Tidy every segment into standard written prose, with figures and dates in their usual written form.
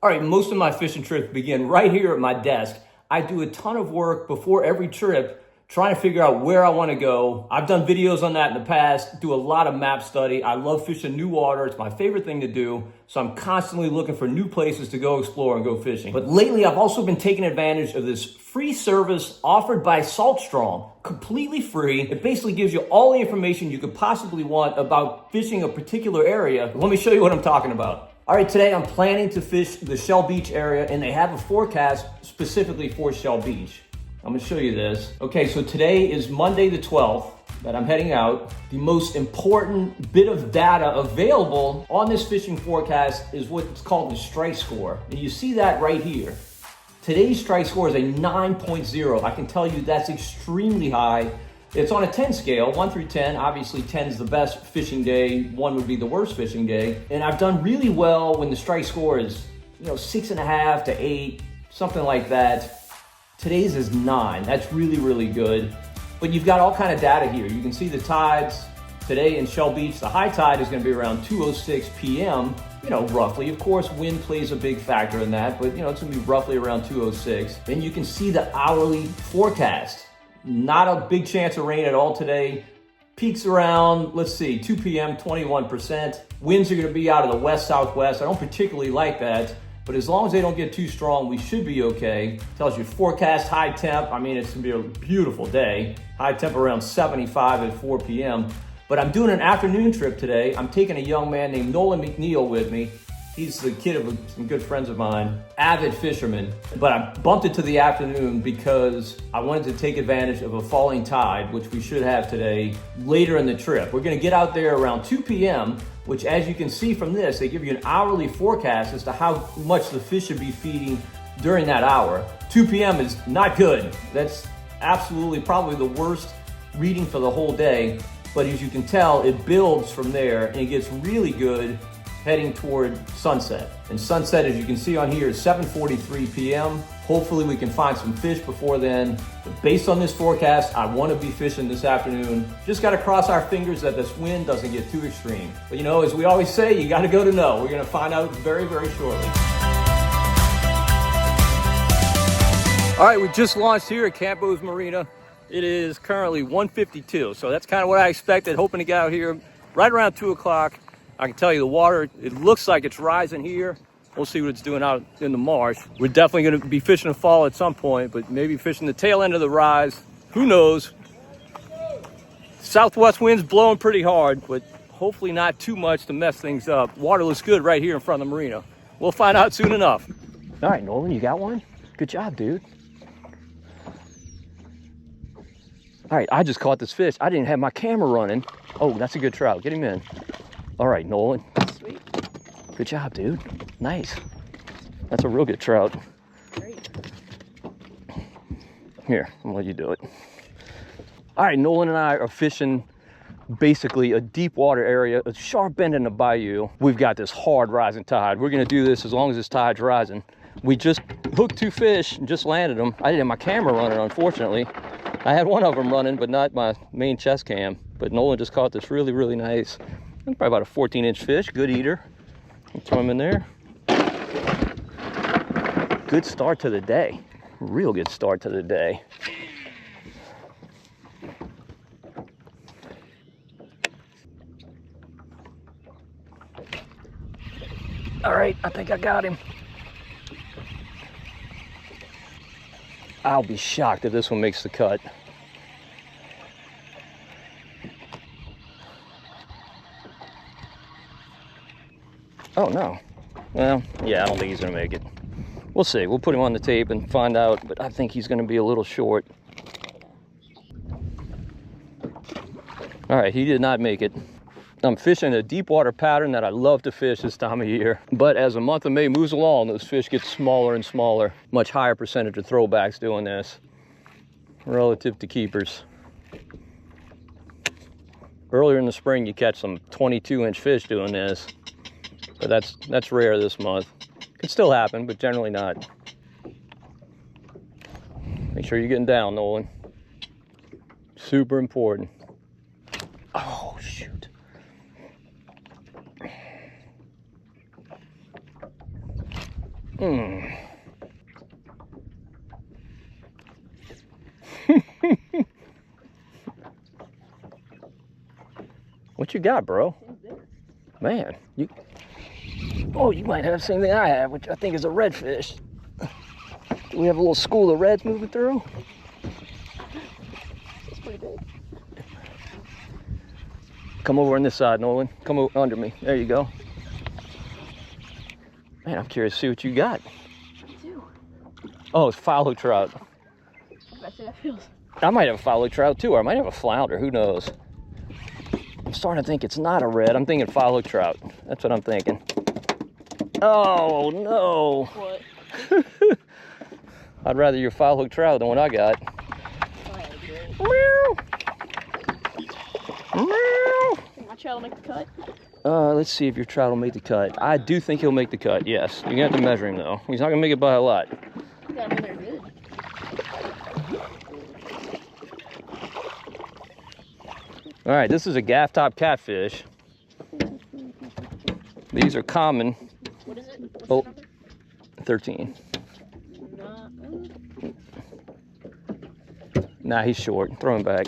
All right, most of my fishing trips begin right here at my desk. I do a ton of work before every trip trying to figure out where I want to go. I've done videos on that in the past, do a lot of map study. I love fishing new water. It's my favorite thing to do. So I'm constantly looking for new places to go explore and go fishing. But lately, I've also been taking advantage of this free service offered by Saltstrong, completely free. It basically gives you all the information you could possibly want about fishing a particular area. Let me show you what I'm talking about. All right, today I'm planning to fish the Shell Beach area, and they have a forecast specifically for Shell Beach. I'm gonna show you this. Okay, so today is Monday the 12th that I'm heading out. The most important bit of data available on this fishing forecast is what's called the strike score. And you see that right here. Today's strike score is a 9.0. I can tell you that's extremely high. It's on a 10 scale, 1 through 10. Obviously, 10 is the best fishing day. 1 would be the worst fishing day. And I've done really well when the strike score is, 6.5 to 8, something like that. Today's is 9. That's really, really good. But you've got all kind of data here. You can see the tides. Today in Shell Beach, the high tide is going to be around 2:06 p.m., roughly. Of course, wind plays a big factor in that, but, it's going to be roughly around 2:06. Then you can see the hourly forecast. Not a big chance of rain at all today. Peaks around, 2 p.m., 21%. Winds are going to be out of the west-southwest. I don't particularly like that, but as long as they don't get too strong, we should be okay. Tells you forecast high temp. It's going to be a beautiful day. High temp around 75 at 4 p.m. But I'm doing an afternoon trip today. I'm taking a young man named Nolan McNeil with me. He's the kid of some good friends of mine, avid fisherman. But I bumped it to the afternoon because I wanted to take advantage of a falling tide, which we should have today, later in the trip. We're gonna get out there around 2 p.m., which, as you can see from this, they give you an hourly forecast as to how much the fish should be feeding during that hour. 2 p.m. is not good. That's absolutely probably the worst reading for the whole day. But as you can tell, it builds from there and it gets really good heading toward sunset. And sunset, as you can see on here, is 7:43 p.m. Hopefully we can find some fish before then. But based on this forecast, I want to be fishing this afternoon. Just got to cross our fingers that this wind doesn't get too extreme. But as we always say, you got to go to know. We're going to find out very, very shortly. All right, we just launched here at Camp Booth Marina. It is currently 1:52, so that's kind of what I expected, hoping to get out here right around 2 o'clock. I can tell you the water, it looks like it's rising here. We'll see what it's doing out in the marsh. We're definitely going to be fishing a fall at some point, but maybe fishing the tail end of the rise. Who knows? Southwest wind's blowing pretty hard, but hopefully not too much to mess things up. Water looks good right here in front of the marina. We'll find out soon enough. All right, Nolan, you got one? Good job, dude. All right, I just caught this fish. I didn't have my camera running. Oh, that's a good trout. Get him in. All right, Nolan. Sweet. Good job, dude. Nice. That's a real good trout. Great. Here, I'm gonna let you do it. All right, Nolan and I are fishing basically a deep water area, a sharp bend in the bayou. We've got this hard rising tide. We're gonna do this as long as this tide's rising. We just hooked 2 fish and just landed them. I didn't have my camera running, unfortunately. I had one of them running, but not my main chest cam. But Nolan just caught this really, really nice, probably about a 14-inch fish, good eater. Throw him in there. Good start to the day. Real good start to the day. All right, I think I got him. I'll be shocked if this one makes the cut. Oh no. Well, yeah, I don't think he's gonna make it. We'll see. We'll put him on the tape and find out, but I think he's gonna be a little short. All right, he did not make it. I'm fishing a deep water pattern that I love to fish this time of year. But as the month of May moves along, those fish get smaller and smaller. Much higher percentage of throwbacks doing this relative to keepers. Earlier in the spring, you catch some 22-inch fish doing this. But that's rare this month. Could still happen, but generally not. Make sure you're getting down, Nolan. Super important. Oh, shoot. What you got, bro? Man, you might have the same thing I have, which I think is a redfish. Do we have a little school of reds moving through? It's pretty big. Come over on this side, Nolan. Come over under me. There you go. Man, I'm curious to see what you got. Me too. Oh, it's phalo trout. I see that feels. I might have a phalo trout too, or I might have a flounder. Who knows? I'm starting to think it's not a red. I'm thinking phalo trout. That's what I'm thinking. Oh, no. What? I'd rather your phalo trout than what I got. Meow. Meow. Think my trout will make the cut? Let's see if your trout will make the cut. I do think he'll make the cut, yes. You're going to have to measure him, though. He's not going to make it by a lot. Got him in there good. All right, this is a gaff top catfish. These are common. What is it? What's Oh, the number? 13. Nah. Nah, he's short. Throw him back.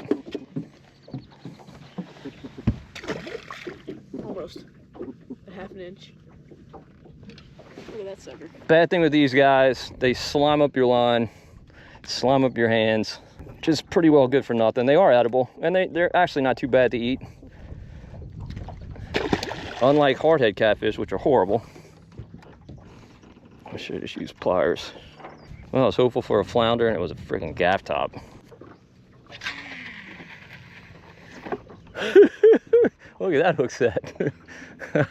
Almost. A half an inch. Look at that sucker. Bad thing with these guys, they slime up your line, slime up your hands, which is pretty well good for nothing. They are edible, and they're actually not too bad to eat. Unlike hardhead catfish, which are horrible. I should just use pliers. Well, I was hopeful for a flounder, and it was a freaking gaff top. Look at that hook set.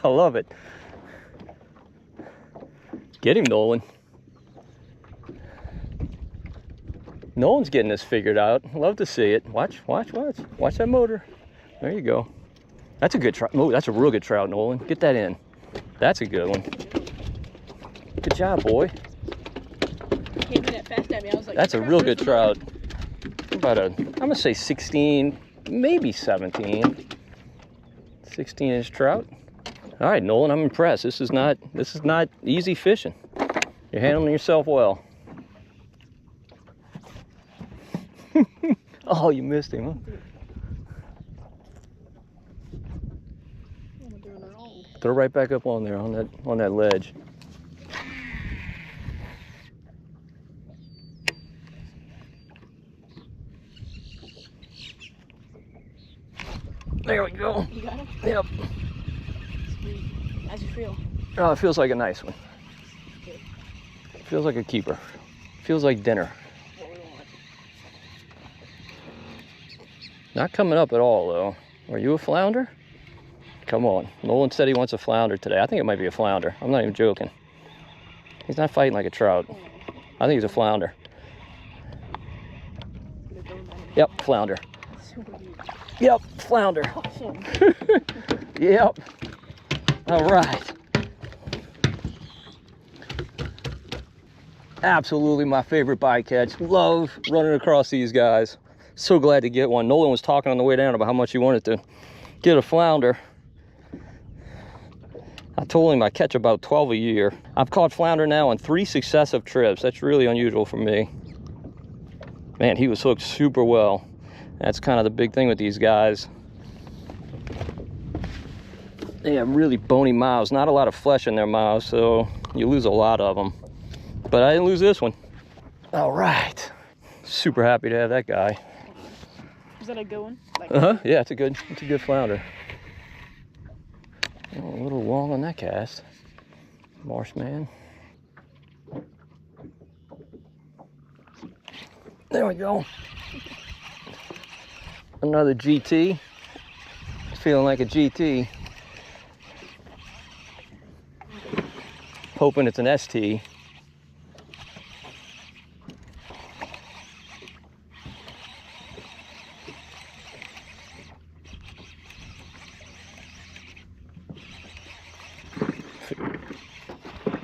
I love it. Get him, Nolan. Nolan's getting this figured out. Love to see it. Watch, watch, watch. Watch that motor. There you go. That's a good trout. Oh, that's a real good trout, Nolan. Get that in. That's a good one. Good job, boy. Came in that fast at me. I was like, That's a real good trout. About I'm gonna say 16, maybe 17. 16-inch trout. All right, Nolan, I'm impressed. This is not easy fishing. You're handling yourself well. Oh, you missed him, huh? Throw right back up on there on that ledge. There we go. You got him? Yep. Sweet. How's you feel? Oh, it feels like a nice one. It feels like a keeper. Feels like dinner. What we want. Not coming up at all, though. Are you a flounder? Come on. Nolan said he wants a flounder today. I think it might be a flounder. I'm not even joking. He's not fighting like a trout. I think he's a flounder. Yep, flounder. Yep, flounder. Awesome. Yep. All right. Absolutely my favorite bycatch. Love running across these guys. So glad to get one. Nolan was talking on the way down about how much he wanted to get a flounder. I told him I catch about 12 a year. I've caught flounder now on 3 successive trips. That's really unusual for me. Man, he was hooked super well. That's kind of the big thing with these guys. They have really bony mouths, not a lot of flesh in their mouths, so you lose a lot of them. But I didn't lose this one. All right. Super happy to have that guy. Is that a good one? Like, Yeah, it's a good flounder. Oh, a little long on that cast. Marshman. There we go. Another GT. Feeling like a GT. Hoping it's an ST.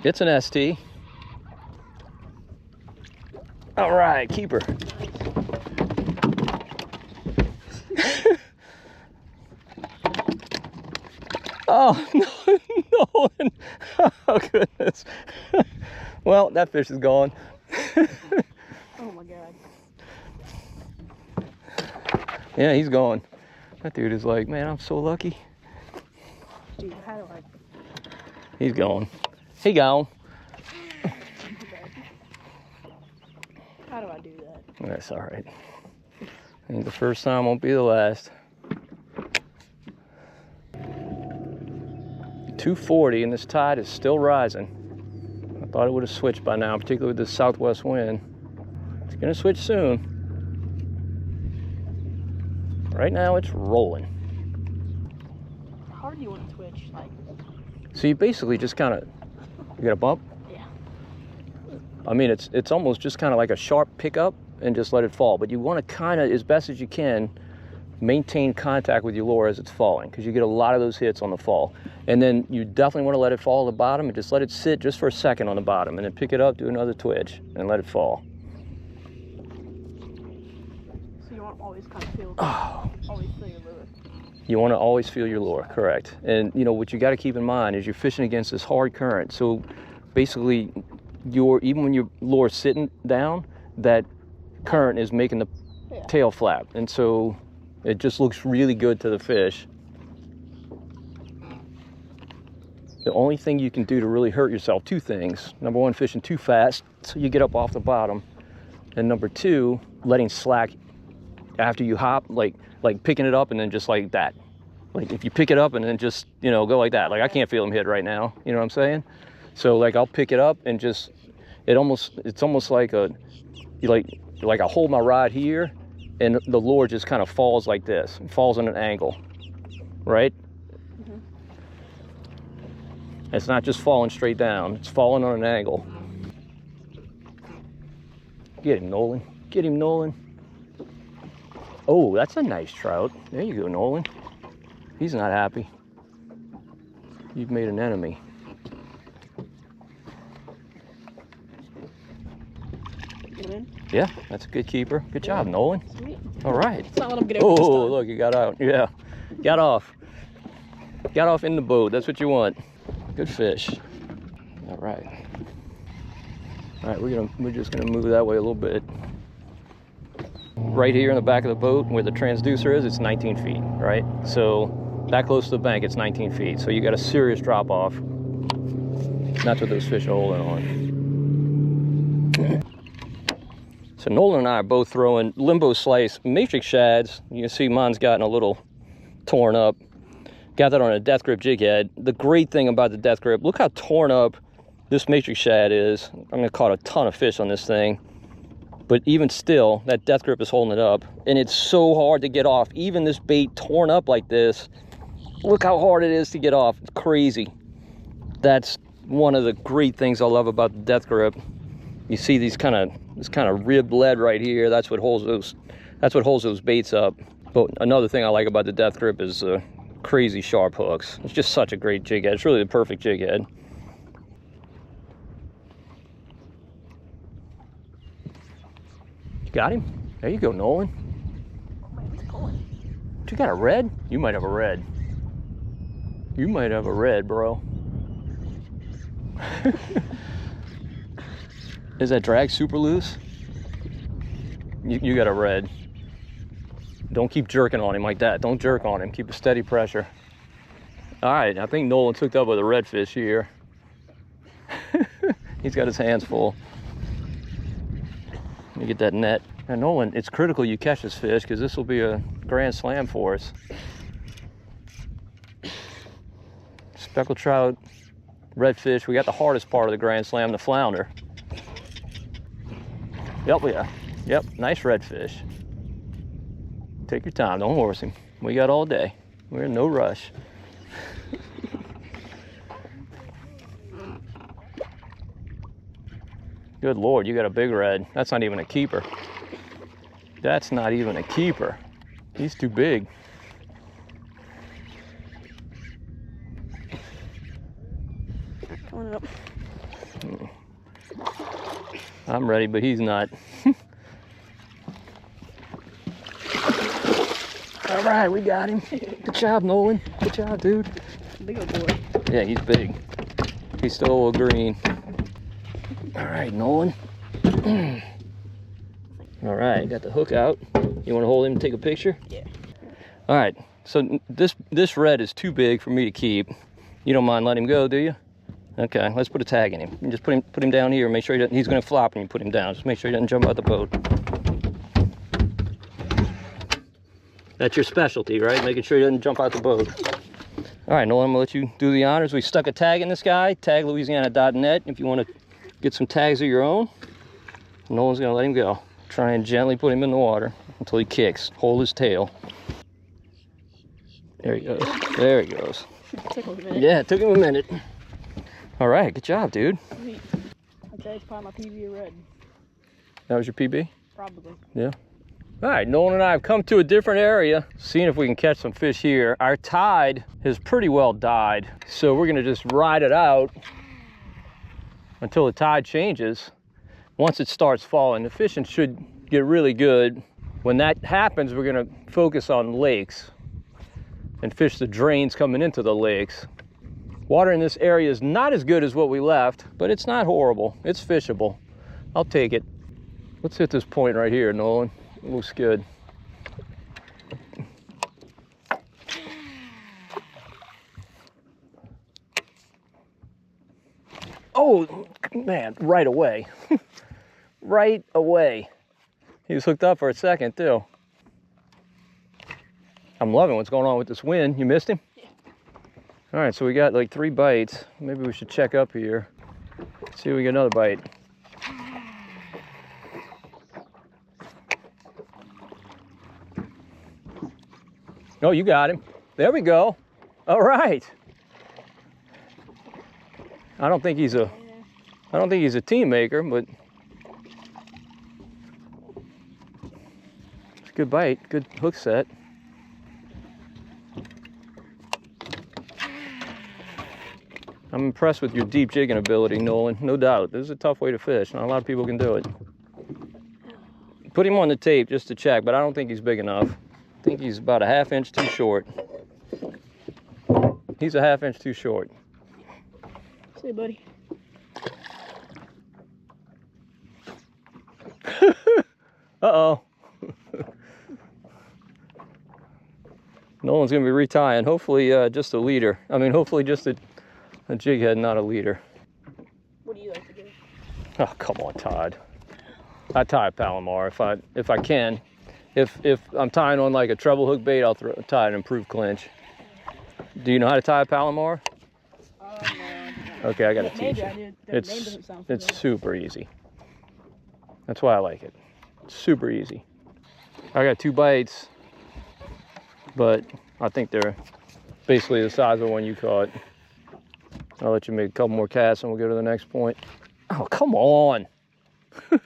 It's an ST. All right, keeper. Oh, no, Nolan. Oh, goodness. Well, that fish is gone. Oh my god. Yeah, he's gone. That dude is like, man, I'm so lucky. Dude, how do I? He's gone. He gone. How do I do that? That's all right. Ain't the first time, won't be the last. 240, and this tide is still rising. I thought it would have switched by now, particularly with the southwest wind. It's gonna switch soon. Right now, it's rolling. How hard do you want to twitch? Like, So you basically just kind of, you got a bump? yeah. I mean, it's almost just kind of like a sharp pickup and just let it fall. But you want to kind of, as best as you can, maintain contact with your lure as it's falling, because you get a lot of those hits on the fall. And then you definitely want to let it fall at the bottom and just let it sit just for a second on the bottom, and then pick it up, do another twitch, and let it fall. So you want to always kind of feel, always feel your lure. You want to always feel your lure, correct. And you know what you got to keep in mind is you're fishing against this hard current. So basically, even when your lure's sitting down, that current is making the tail flap, and so it just looks really good to the fish. The only thing you can do to really hurt yourself, two things. Number one, fishing too fast, so you get up off the bottom. And number two, letting slack after you hop, like picking it up and then just like that. Like if you pick it up and then just, you know, go like that. Like I can't feel them hit right now, you know what I'm saying? So like I'll pick it up and just, it's almost like like I hold my rod here and the lure just kind of falls like this. It falls on an angle, right? Mm-hmm. It's not just falling straight down, it's falling on an angle. Get him, Nolan. Get him, Nolan. Oh, that's a nice trout. There you go, Nolan. He's not happy. You've made an enemy. Get in. Yeah, that's a good keeper. Good job, Nolan. Sweet. All right. It's not let him get over this Oh, time. look, you got out. Yeah, got off. Got off in the boat. That's what you want. Good fish. All right. All right, we're just gonna move that way a little bit. Right here in the back of the boat where the transducer is, it's 19 feet, right? So that close to the bank, it's 19 feet. So you got a serious drop off. That's what those fish are holding on. So Nolan and I are both throwing limbo slice matrix shads. You can see mine's gotten a little torn up. Got that on a death grip jig head. The great thing about the death grip, look how torn up this matrix shad is. I'm gonna caught a ton of fish on this thing. But even still, that death grip is holding it up. And it's so hard to get off. Even this bait torn up like this, look how hard it is to get off. It's crazy. That's one of the great things I love about the death grip. You see this kind of ribbed lead right here. That's what holds those baits up. But another thing I like about the death grip is crazy sharp hooks. It's just such a great jig head. It's really the perfect jig head. Got him? There you go, Nolan. Oh man, he's pulling. You got a red? You might have a red. You might have a red, bro. Is that drag super loose? You got a red. Don't keep jerking on him like that. Don't jerk on him. Keep a steady pressure. All right, I think Nolan's hooked up with a redfish here. He's got his hands full. Let me get that net. And Nolan, it's critical you catch this fish because this will be a grand slam for us. Speckled trout, redfish. We got the hardest part of the grand slam, the flounder. Yep, yeah. Yep, nice redfish. Take your time, don't horse him. We got all day. We're in no rush. Good Lord, you got a big red. That's not even a keeper. That's not even a keeper. He's too big. Coming up. I'm ready, but he's not. All right, we got him. Good job, Nolan. Good job, dude. Big old boy. Yeah, he's big. He's still a little green. All right, Nolan. All right, got the hook out. You want to hold him and take a picture? Yeah. All right, so this red is too big for me to keep. You don't mind letting him go, do you? Okay, let's put a tag in him. You just put him down here. Make sure he's going to flop when you put him down. Just make sure he doesn't jump out the boat. That's your specialty, right? Making sure he doesn't jump out the boat. All right, Nolan, I'm gonna let you do the honors. We stuck a tag in this guy, taglouisiana.net, if you want to get some tags of your own. Nolan's gonna let him go. Try and gently put him in the water until he kicks. Hold his tail. There he goes. There he goes. Took him a minute. Yeah, it took him a minute. All right, good job, dude. Sweet. I'd say it's probably my PB red. That was your PB? Probably. Yeah. All right, Nolan and I have come to a different area, seeing if we can catch some fish here. Our tide has pretty well died, so we're gonna just ride it out until the tide changes. Once it starts falling, the fishing should get really good. When that happens, we're gonna focus on lakes and fish the drains coming into the lakes. Water in this area is not as good as what we left, but it's not horrible. It's fishable. I'll take it. Let's hit this point right here, Nolan. It looks good. Oh, man, right away. Right away. He was hooked up for a second, too. I'm loving what's going on with this wind. You missed him? Yeah. All right, so we got like 3 bites. Maybe we should check up here. See if we get another bite. Oh, you got him. There we go. All right. I don't think he's a team maker, but it's a good bite, good hook set. I'm impressed with your deep jigging ability, Nolan. No doubt. This is a tough way to fish. Not a lot of people can do it. Put him on the tape just to check, but I don't think he's big enough. I think he's about a 1/2 inch too short. He's a 1/2 inch too short. See, buddy. Uh-oh. Nolan's gonna be retying. Hopefully just a leader. I mean, hopefully just a jig head, not a leader. What do you like to do? Oh, come on, Todd. I tie a Palomar if I can. If I'm tying on like a treble hook bait, I'll tie an improved clinch. Do you know how to tie a Palomar? No. Okay, I gotta teach Maybe you. I did. The name doesn't sound familiar. It's super easy. That's why I like it. It's super easy. I got 2 bites, but I think they're basically the size of the one you caught. I'll let you make a couple more casts and we'll go to the next point. Oh, come on. Oh,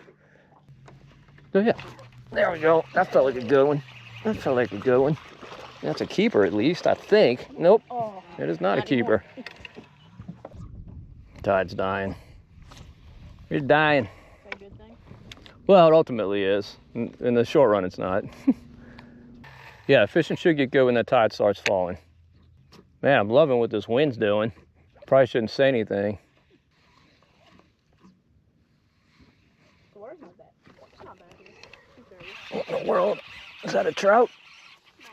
yeah. There we go. That felt like a good one. That felt like a good one. That's a keeper at least, I think. Nope. Oh, It is not a keeper. Tide's dying. You're dying. is that a good thing? Well, it ultimately is. In the short run, it's not. Yeah, fishing should get good when the tide starts falling. Man, I'm loving what this wind's doing. Probably shouldn't say anything. The water's not bad. It's not bad here. It's What in the world? Is that a trout? no,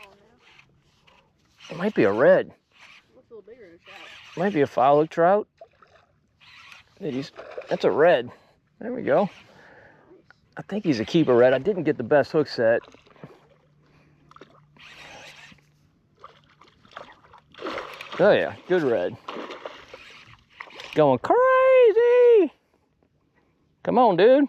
It might be a red. it looks a little bigger than a trout. It might be a foul hook trout. That's a red. There we go. I think he's a keeper red. I didn't get the best hook set. Oh yeah, good red. Going crazy. Come on, dude.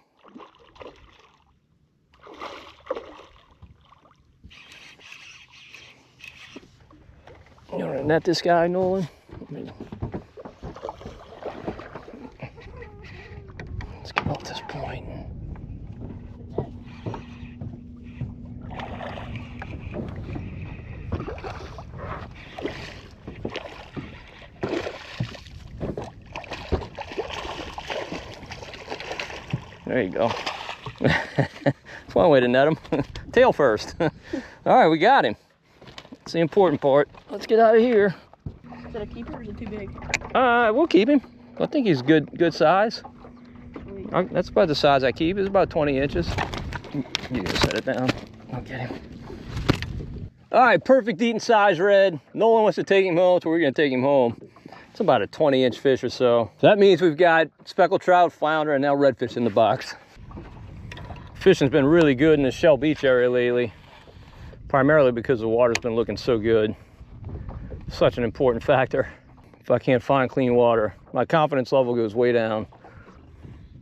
You want to net this guy, Nolan? Let's get off this point. There you go. That's one way to net him. Tail first. All right, we got him. That's the important part. Let's get out of here. Is that a keeper or is it too big? We'll keep him. I think he's good size. Sweet. That's about the size I keep. It's about 20 inches. You just set it down. I'll get him. All right, perfect eating size red. Nolan wants to take him home, so we're gonna take him home. It's about a 20-inch fish or so. So that means we've got speckled trout, flounder, and now redfish in the box. Fishing's been really good in the Shell Beach area lately, primarily because the water's been looking so good. Such an important factor. If I can't find clean water, my confidence level goes way down.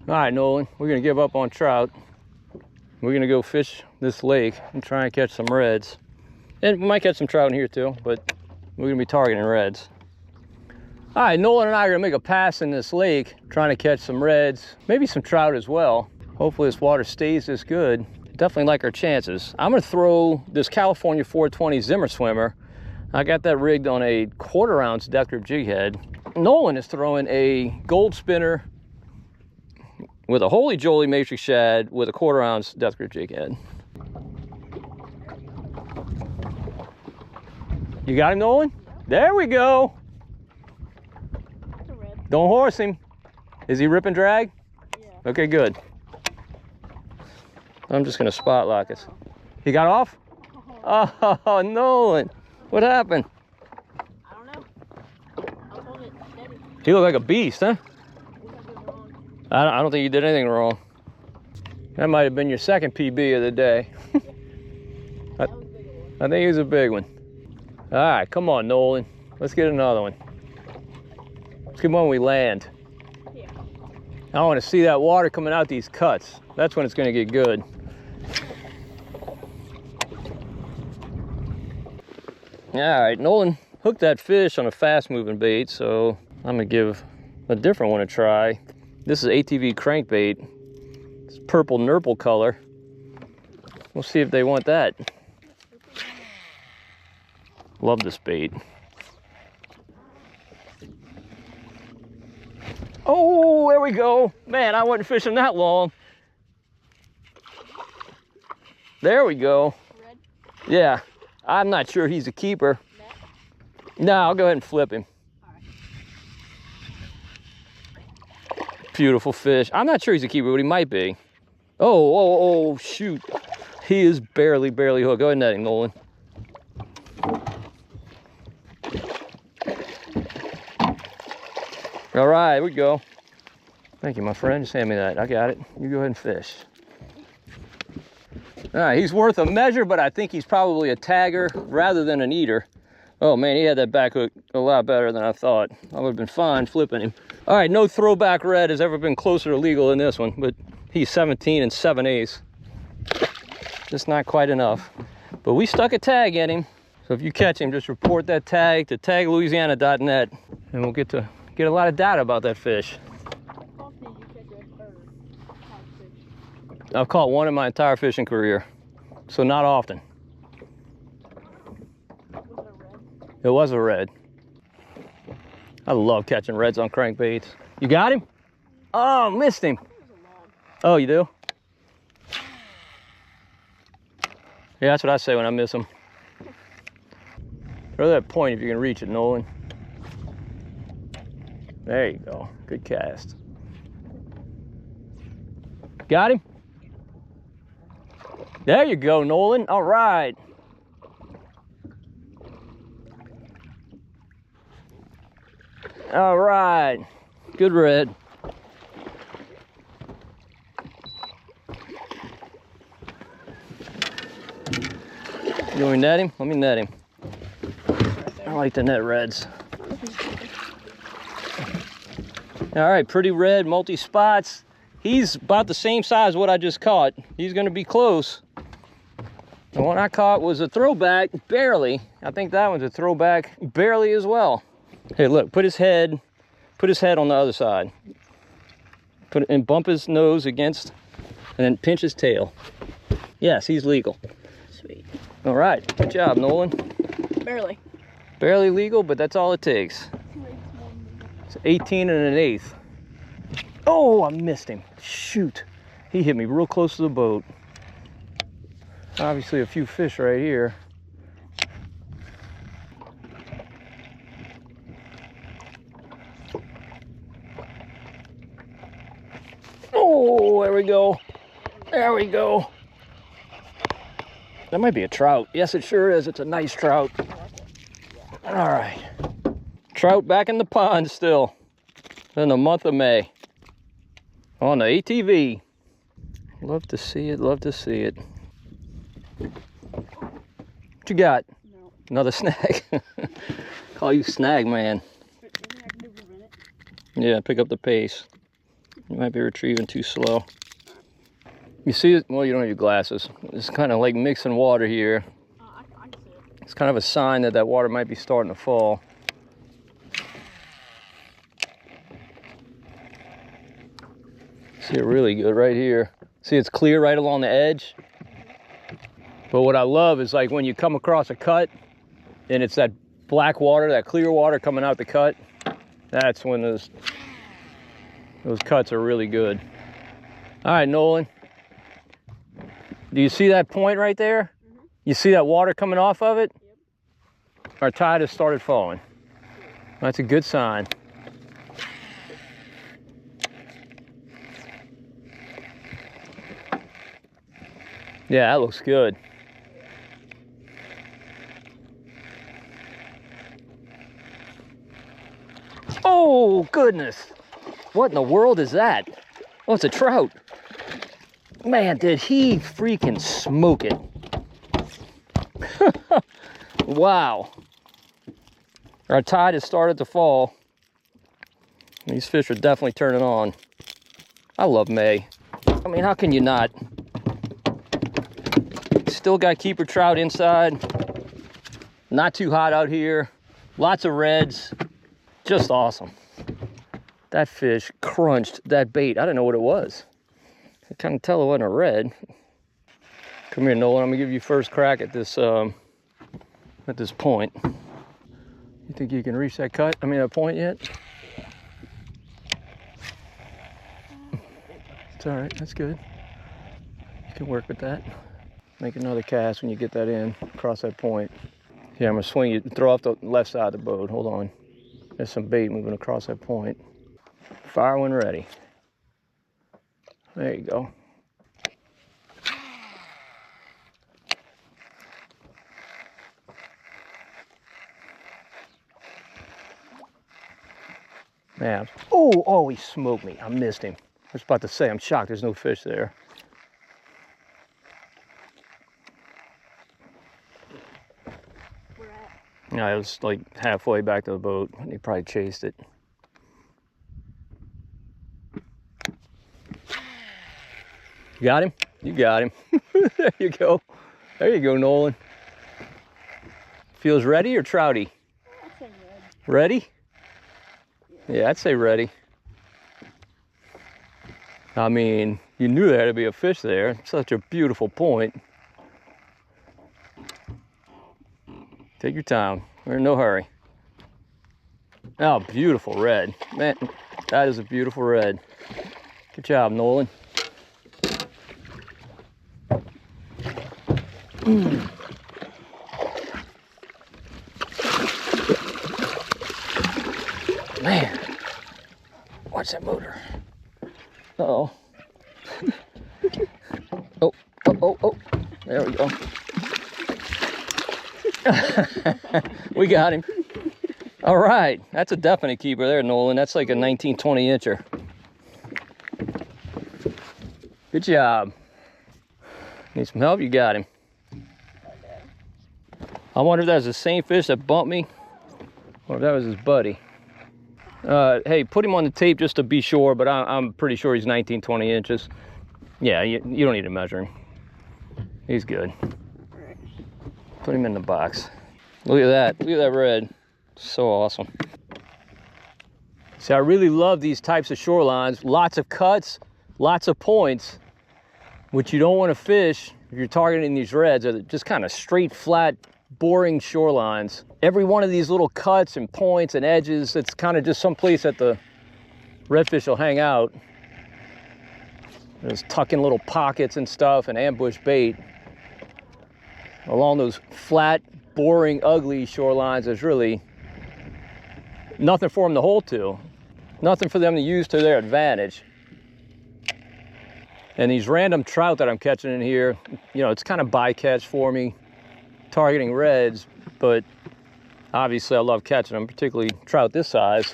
All right, Nolan, we're gonna give up on trout. We're gonna go fish this lake and try and catch some reds. And we might catch some trout in here too, but we're gonna be targeting reds. All right, Nolan and I are gonna make a pass in this lake, trying to catch some reds, maybe some trout as well. Hopefully this water stays this good. Definitely like our chances. I'm gonna throw this California 420 Zimmer swimmer. I got that rigged on a 1/4 ounce death grip jig head. Nolan is throwing a gold spinner with a Holy Jolly matrix shad with a 1/4 ounce death grip jig head. You got him, Nolan? There we go. That's a red. Don't horse him. Is he rip and drag? Yeah. Okay, good. I'm just gonna spot lock us. He got off? Oh, Nolan. What happened? I don't know. I was holding it steady. He looked like a beast, huh? I think I did wrong. I don't think you did anything wrong. That might have been your second PB of the day. That was a big one. I think he was a big one. All right, come on, Nolan. Let's get another one. Let's get one when we land. Yeah. I want to see that water coming out these cuts. That's when it's going to get good. All right, Nolan hooked that fish on a fast-moving bait, so I'm going to give a different one a try. This is ATV crankbait. It's purple nurple color. We'll see if they want that. Love this bait. Oh, there we go. Man, I wasn't fishing that long. There we go. Red? Yeah, I'm not sure he's a keeper. No, I'll go ahead and flip him. Beautiful fish. I'm not sure he's a keeper, but he might be. Oh, shoot. He is barely hooked. Go ahead and net him, Nolan. All right, here we go. Thank you, my friend. Just hand me that. I got it. You go ahead and fish. All right, he's worth a measure, but I think he's probably a tagger rather than an eater. Oh man, he had that back hook a lot better than I thought. I would have been fine flipping him. All right, no throwback red has ever been closer to legal than this one, but he's 17 and 7/8. Just not quite enough. But we stuck a tag in him. So if you catch him, just report that tag to taglouisiana.net, and we'll get a lot of data about that fish. How often did you catch a catfish? I've caught one in my entire fishing career, so not often. Was it a red? It was a red. I love catching reds on crankbaits. You got him? Oh, missed him. I think it was a long. Oh, you do? Yeah, that's what I say when I miss them. Throw that point if you can reach it, Nolan. There you go. Good cast. Got him? There you go, Nolan. All right. All right. Good red. You want me to net him? Let me net him. I like to net reds. All right, pretty red, multi-spots. He's about the same size as what I just caught. He's gonna be close. The one I caught was a throwback, barely. I think that one's a throwback, barely as well. Hey, look, put his head on the other side. Put it and bump his nose against, and then pinch his tail. Yes, he's legal. Sweet. All right, good job, Nolan. Barely. Barely legal, but that's all it takes. It's 18 and 1/8. Oh, I missed him. Shoot. He hit me real close to the boat. Obviously a few fish right here. Oh, there we go. There we go. That might be a trout. Yes, it sure is. It's a nice trout. All right. Trout back in the pond still in the month of May on the ATV. Love to see it. Love to see it. What you got? No. Another snag. Call you snag man. Yeah, pick up the pace. You might be retrieving too slow. You see it? Well, you don't have your glasses. It's kind of like mixing water here. I can see it. It's kind of a sign that that water might be starting to fall. See it really good right here. See, it's clear right along the edge. But what I love is like when you come across a cut and it's that black water, that clear water coming out the cut. That's when those cuts are really good. All right, Nolan. Do you see that point right there? Mm-hmm. You see that water coming off of it? Yep. Our tide has started falling. That's a good sign. Yeah, that looks good. Oh, goodness. What in the world is that? Oh, it's a trout. Man, did he freaking smoke it. Wow. Our tide has started to fall. These fish are definitely turning on. I love May. I mean, how can you not? Still got keeper trout inside. Not too hot out here. Lots of reds. Just awesome. That fish crunched that bait. I didn't know what it was. I couldn't tell it wasn't a red. Come here, Nolan. I'm gonna give you first crack at this point. You think you can reach that cut? I mean, that point yet? It's all right. That's good. You can work with that. Make another cast when you get that in, across that point. Yeah, I'm gonna swing you, throw off the left side of the boat. Hold on. There's some bait moving across that point. Fire when ready. There you go. Man, oh, he smoked me. I missed him. I was about to say, I'm shocked there's no fish there. Where at? Yeah, it was like halfway back to the boat, and he probably chased it. You got him? You got him. There you go. There you go, Nolan. Feels ready or trouty? I'd say red. Ready? Yeah, I'd say ready. I mean, you knew there had to be a fish there. Such a beautiful point. Take your time. We're in no hurry. Oh, beautiful red. Man, that is a beautiful red. Good job, Nolan. Man, watch that motor. Uh-oh. Oh. There we go. We got him. All right, that's a definite keeper there, Nolan. That's like a 19-20 incher. Good job. Need some help? You got him. I wonder if that was the same fish that bumped me, or if that was his buddy. Hey, put him on the tape just to be sure, but I'm pretty sure he's 19-20 inches. Yeah, you don't need to measure him. He's good. Put him in the box. Look at that. Look at that red. So awesome. See, I really love these types of shorelines. Lots of cuts, lots of points, which you don't want to fish if you're targeting these reds. Are just kind of straight, flat, boring shorelines. Every one of these little cuts and points and edges, it's kind of just some place that the redfish will hang out. Just tuck in little pockets and stuff and ambush bait. Along those flat, boring, ugly shorelines, there's really nothing for them to hold to. Nothing for them to use to their advantage. And these random trout that I'm catching in here, you know, it's kind of bycatch for me, targeting reds, but obviously I love catching them, particularly trout this size.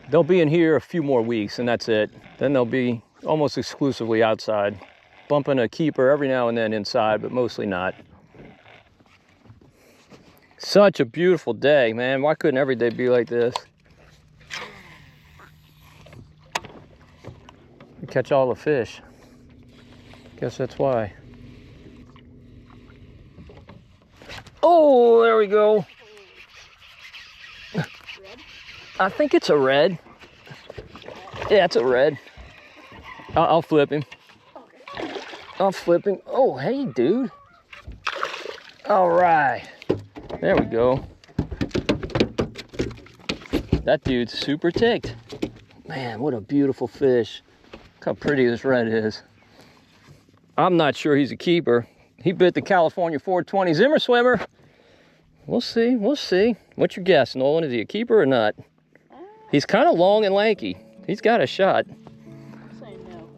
They'll be in here a few more weeks and that's it. Then they'll be almost exclusively outside. Bumping a keeper every now and then inside, but mostly not. Such a beautiful day, man. Why couldn't every day be like this? We catch all the fish. Guess that's why. Oh, there we go. Red? I think it's a red. Yeah, it's a red. I'll flip him. Okay. I'll flip him. Oh, hey, dude. All right. There we go. That dude's super ticked. Man, what a beautiful fish. Look how pretty this red is. I'm not sure he's a keeper. He bit the California 420 Zimmer swimmer. We'll see, we'll see. What's your guess, Nolan? Is he a keeper or not? He's kind of long and lanky. He's got a shot. I'm saying no.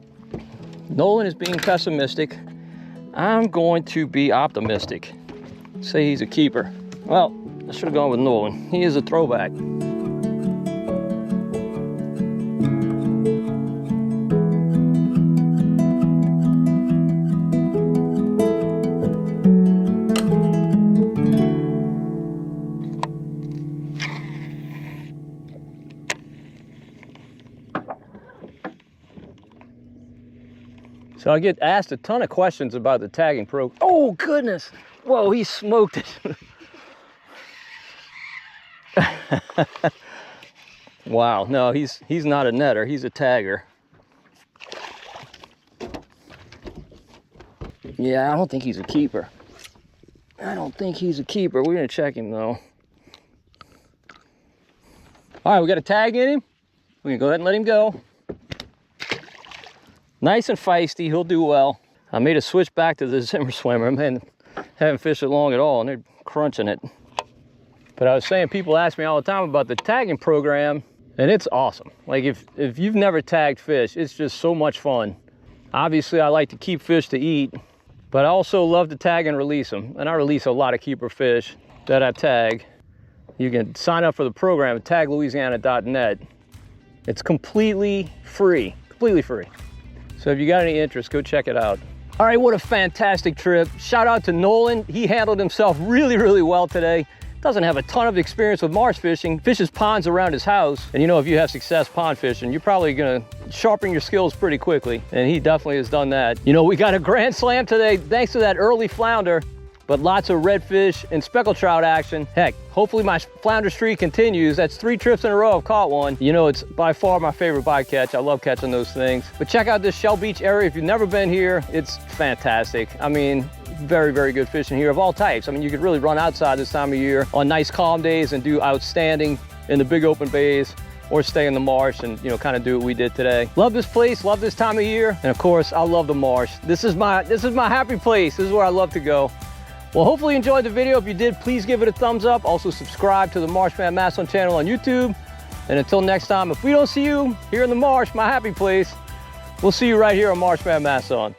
Nolan is being pessimistic. I'm going to be optimistic. Say he's a keeper. Well, I should have gone with Nolan. He is a throwback. So I get asked a ton of questions about the tagging pro. Oh goodness! Whoa, he smoked it. Wow, no, he's not a netter, he's a tagger. Yeah, I don't think he's a keeper. I don't think he's a keeper. We're gonna check him though. All right, we got a tag in him. We can go ahead and let him go. Nice and feisty, he'll do well. I made a switch back to the Zimmer swimmer. Man, haven't fished it long at all and they're crunching it. But I was saying, people ask me all the time about the tagging program and it's awesome. Like if you've never tagged fish, it's just so much fun. Obviously I like to keep fish to eat, but I also love to tag and release them. And I release a lot of keeper fish that I tag. You can sign up for the program at taglouisiana.net. It's completely free, completely free. So if you got any interest, go check it out. All right, what a fantastic trip. Shout out to Nolan. He handled himself really, really well today. Doesn't have a ton of experience with marsh fishing, fishes ponds around his house. And you know, if you have success pond fishing, you're probably gonna sharpen your skills pretty quickly. And he definitely has done that. You know, we got a grand slam today thanks to that early flounder, but lots of redfish and speckled trout action. Heck, hopefully my flounder streak continues. That's 3 trips in a row I've caught one. You know, it's by far my favorite bycatch. I love catching those things. But check out this Shell Beach area. If you've never been here, it's fantastic. I mean, very, very good fishing here of all types. I mean, you could really run outside this time of year on nice calm days and do outstanding in the big open bays, or stay in the marsh and, you know, kind of do what we did today. Love this place, love this time of year. And of course, I love the marsh. This is my happy place. This is where I love to go. Well, hopefully you enjoyed the video. If you did, please give it a thumbs up. Also subscribe to the Marshman Masson channel on YouTube. And until next time, if we don't see you here in the marsh, my happy place, we'll see you right here on Marshman Masson.